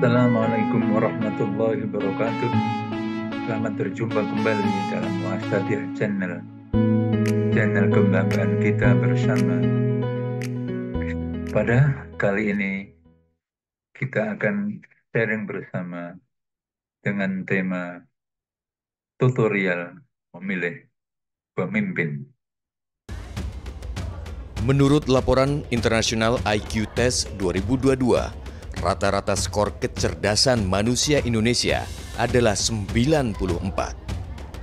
Assalamualaikum warahmatullahi wabarakatuh. Selamat berjumpa kembali dalam Muasatiyah channel kebanggaan kita bersama. Pada kali ini kita akan sharing bersama dengan tema tutorial memilih pemimpin. Menurut laporan internasional IQ Test 2022, rata-rata skor kecerdasan manusia Indonesia adalah 94.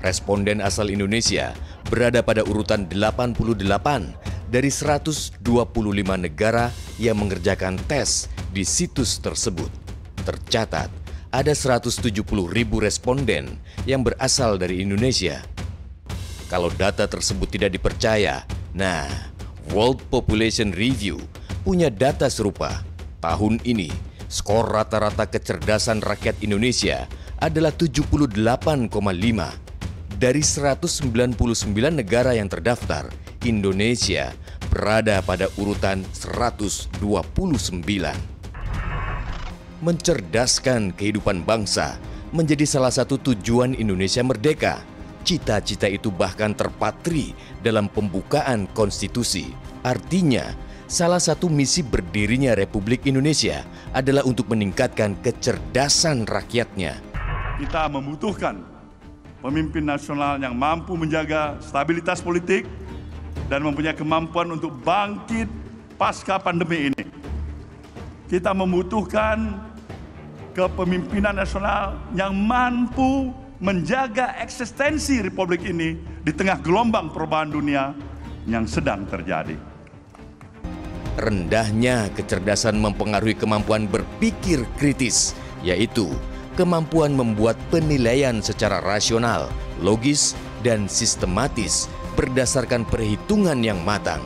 Responden asal Indonesia berada pada urutan 88 dari 125 negara yang mengerjakan tes di situs tersebut. Tercatat, ada 170.000 responden yang berasal dari Indonesia. Kalau data tersebut tidak dipercaya, World Population Review punya data serupa. Tahun ini, skor rata-rata kecerdasan rakyat Indonesia adalah 78,5. Dari 199 negara yang terdaftar, Indonesia berada pada urutan 129. Mencerdaskan kehidupan bangsa menjadi salah satu tujuan Indonesia merdeka. Cita-cita itu bahkan terpatri dalam pembukaan konstitusi. Artinya, salah satu misi berdirinya Republik Indonesia adalah untuk meningkatkan kecerdasan rakyatnya. Kita membutuhkan pemimpin nasional yang mampu menjaga stabilitas politik dan mempunyai kemampuan untuk bangkit pasca pandemi ini. Kita membutuhkan kepemimpinan nasional yang mampu menjaga eksistensi Republik ini di tengah gelombang perubahan dunia yang sedang terjadi. Rendahnya kecerdasan mempengaruhi kemampuan berpikir kritis, yaitu kemampuan membuat penilaian secara rasional, logis, dan sistematis berdasarkan perhitungan yang matang.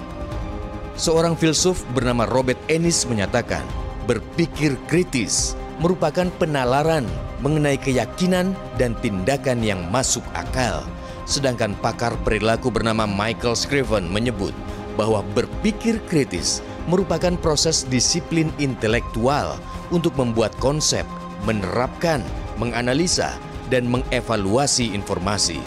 Seorang filsuf bernama Robert Ennis menyatakan, berpikir kritis merupakan penalaran mengenai keyakinan dan tindakan yang masuk akal. Sedangkan pakar perilaku bernama Michael Scriven menyebut bahwa berpikir kritis merupakan proses disiplin intelektual untuk membuat konsep, menerapkan, menganalisa, dan mengevaluasi informasi.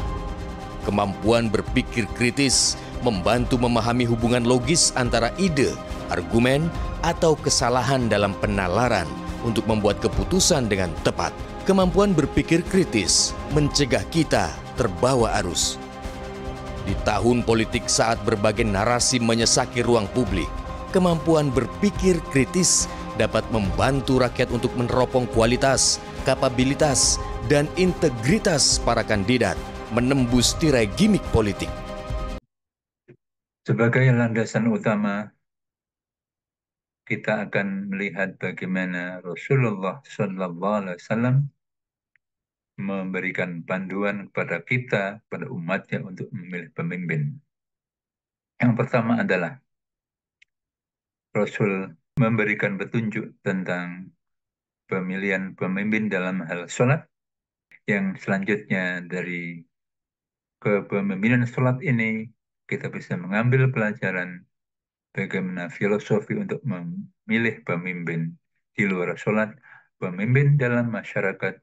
Kemampuan berpikir kritis membantu memahami hubungan logis antara ide, argumen, atau kesalahan dalam penalaran untuk membuat keputusan dengan tepat. Kemampuan berpikir kritis mencegah kita terbawa arus. Di tahun politik saat berbagai narasi menyesaki ruang publik, kemampuan berpikir kritis dapat membantu rakyat untuk meneropong kualitas, kapabilitas, dan integritas para kandidat menembus tirai gimmick politik. Sebagai landasan utama, kita akan melihat bagaimana Rasulullah SAW memberikan panduan kepada kita, pada umatnya untuk memilih pemimpin. Yang pertama adalah Rasul memberikan petunjuk tentang pemilihan pemimpin dalam hal sholat. Yang selanjutnya dari kepemimpinan sholat ini, kita bisa mengambil pelajaran bagaimana filosofi untuk memilih pemimpin di luar sholat, pemimpin dalam masyarakat,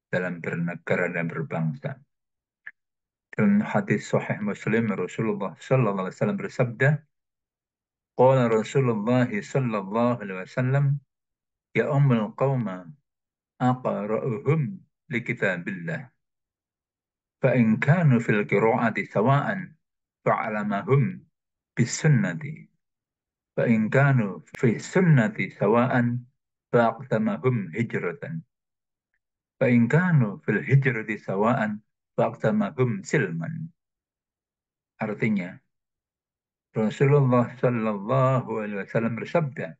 dalam bernegara dan berbangsa. Dalam hadis Sahih Muslim, Rasulullah Sallallahu Alaihi Wasallam bersabda, "Qala Rasulullah Sallallahu Alaihi Wasallam, ya ummul qawma, aqra'uhum li kitabillah, fa in kanu fil qira'ati sawa'an, fa'alamahum bis sunnati." فإن كانوا في السنة سواء فأقدمهم هجرة فإن كانوا في الهجرة سواء فأقدمهم سلما. Artinya, Rasulullah Shallallahu Alaihi Wasallam bersabda,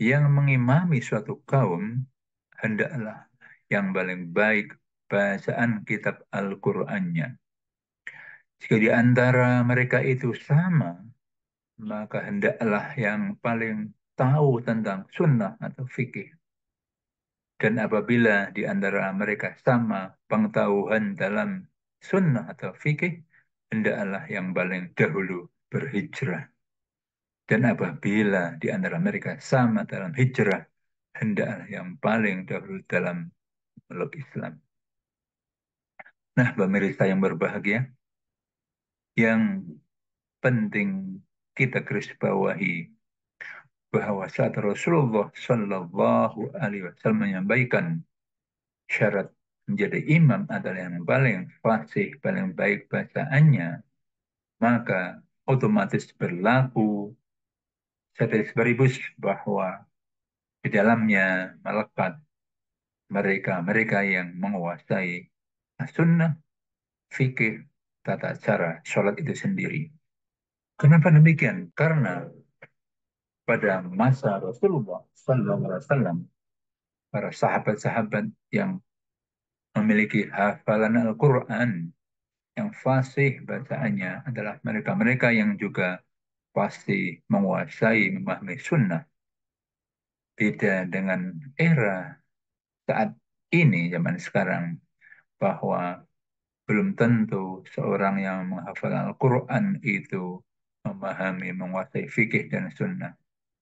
yang mengimami suatu kaum hendaklah yang paling baik bacaan kitab Al-Qur'annya. Jika di antara mereka itu sama, maka hendaklah yang paling tahu tentang sunnah atau fikih. Dan apabila di antara mereka sama pengetahuan dalam sunnah atau fikih, hendaklah yang paling dahulu berhijrah. Dan apabila di antara mereka sama dalam hijrah, hendaklah yang paling dahulu dalam meluk Islam. Nah, pemirsa yang berbahagia, yang penting kita garis bawahi bahwa saat Rasulullah Shallallahu Alaihi Wasallam menyampaikan syarat menjadi imam adalah yang paling fasih, paling baik bacaannya, maka otomatis berlaku ceteris paribus bahwa di dalamnya melekat mereka yang menguasai sunnah, fikih, tata cara sholat itu sendiri. Kenapa demikian? Karena pada masa Rasulullah SAW, para sahabat-sahabat yang memiliki hafalan Al-Quran, yang fasih bacaannya adalah mereka-mereka yang juga pasti menguasai, memahami sunnah. Beda dengan era saat ini, zaman sekarang, bahwa belum tentu seorang yang menghafal Al-Quran itu memahami, menguasai fikih dan sunnah.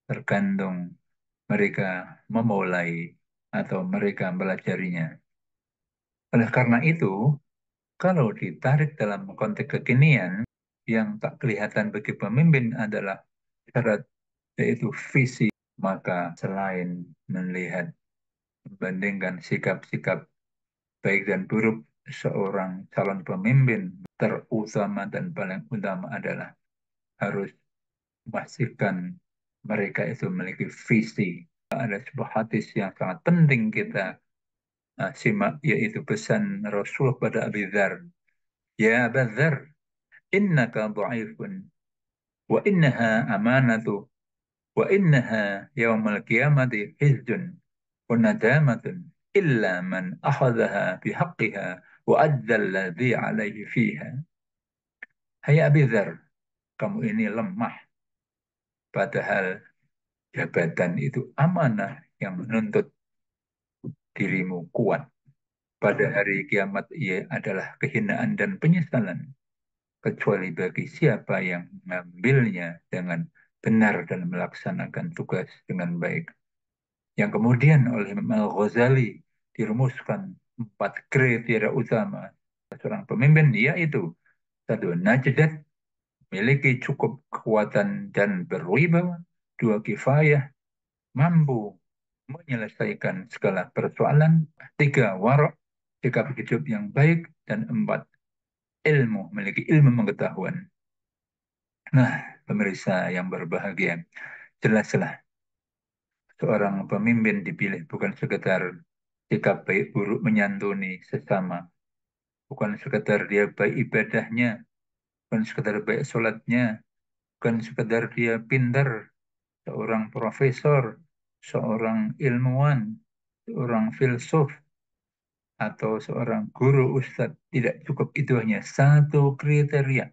Tergantung mereka memulai atau mereka belajarinya. Oleh karena itu, kalau ditarik dalam konteks kekinian, yang tak kelihatan bagi pemimpin adalah syarat, yaitu visi. Maka selain melihat, membandingkan sikap-sikap baik dan buruk seorang calon pemimpin, terutama dan paling utama adalah harus memastikan mereka itu memiliki visi. Ada sebuah hadis yang sangat penting kita simak, yaitu pesan Rasul pada Abi Dzar. Ya Abu Dzar, innaka dha'ifun wa innaha amanatu wa innaha yawmal qiyamati hizjun wa nadamatun illa man akhadhaha bihaqqiha wa adda alladhi alaihi fiha. Hai Abi Dzar, kamu ini lemah, padahal jabatan itu amanah yang menuntut dirimu kuat. Pada hari kiamat ia adalah kehinaan dan penyesalan, kecuali bagi siapa yang mengambilnya dengan benar dan melaksanakan tugas dengan baik. Yang kemudian oleh Imam Al-Ghazali dirumuskan 4 kriteria utama seorang pemimpin, yaitu 1. Najdat, memiliki cukup kekuatan dan berwibawa. 2. Kifayah, mampu menyelesaikan segala persoalan. 3. Warok, sikap hidup yang baik. Dan 4. Ilmu, memiliki ilmu pengetahuan. Nah, pemirsa yang berbahagia, jelaslah seorang pemimpin dipilih bukan sekedar sikap baik buruk menyantuni sesama, bukan sekedar dia baik ibadahnya, bukan sekedar baik sholatnya, bukan sekedar dia pintar, seorang profesor, seorang ilmuwan, seorang filsuf, atau seorang guru ustadz. Tidak cukup itu hanya satu kriteria,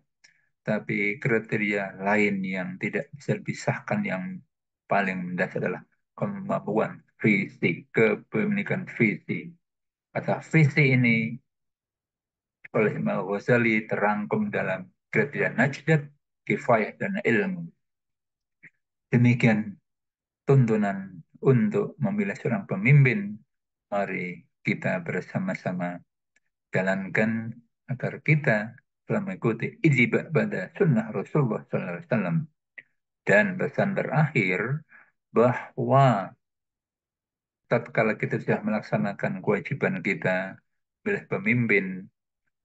tapi kriteria lain yang tidak bisa dipisahkan yang paling mendasar adalah kemampuan visi, kepemilikan visi. Kata visi ini oleh Imam Ghazali terangkum dalam kriteria najdat, kifayah, dan ilmu. Demikian tuntunan untuk memilih seorang pemimpin. Mari kita bersama-sama jalankan agar kita telah mengikuti ijibah pada sunnah Rasulullah SAW. Dan pesan terakhir, bahwa tatkala kita sudah melaksanakan kewajiban kita pilih pemimpin,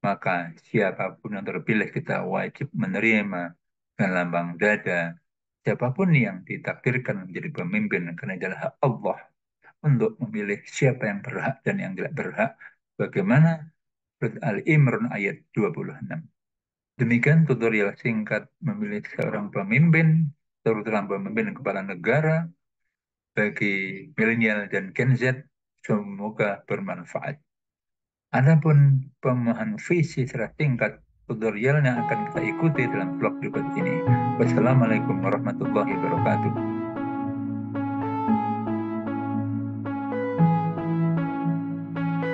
maka siapapun yang terpilih kita wajib menerima dengan lapang dada. Siapapun yang ditakdirkan menjadi pemimpin, karena adalah hak Allah untuk memilih siapa yang berhak dan yang tidak berhak. Bagaimana? Surat Al-Imran ayat 26. Demikian tutorial singkat memilih seorang pemimpin, terutama pemimpin kepala negara, bagi milenial dan Gen Z. Semoga bermanfaat. Adapun pemahaman visi secara singkat, tutorialnya akan kita ikuti dalam vlog berikut ini. Wassalamualaikum warahmatullahi wabarakatuh.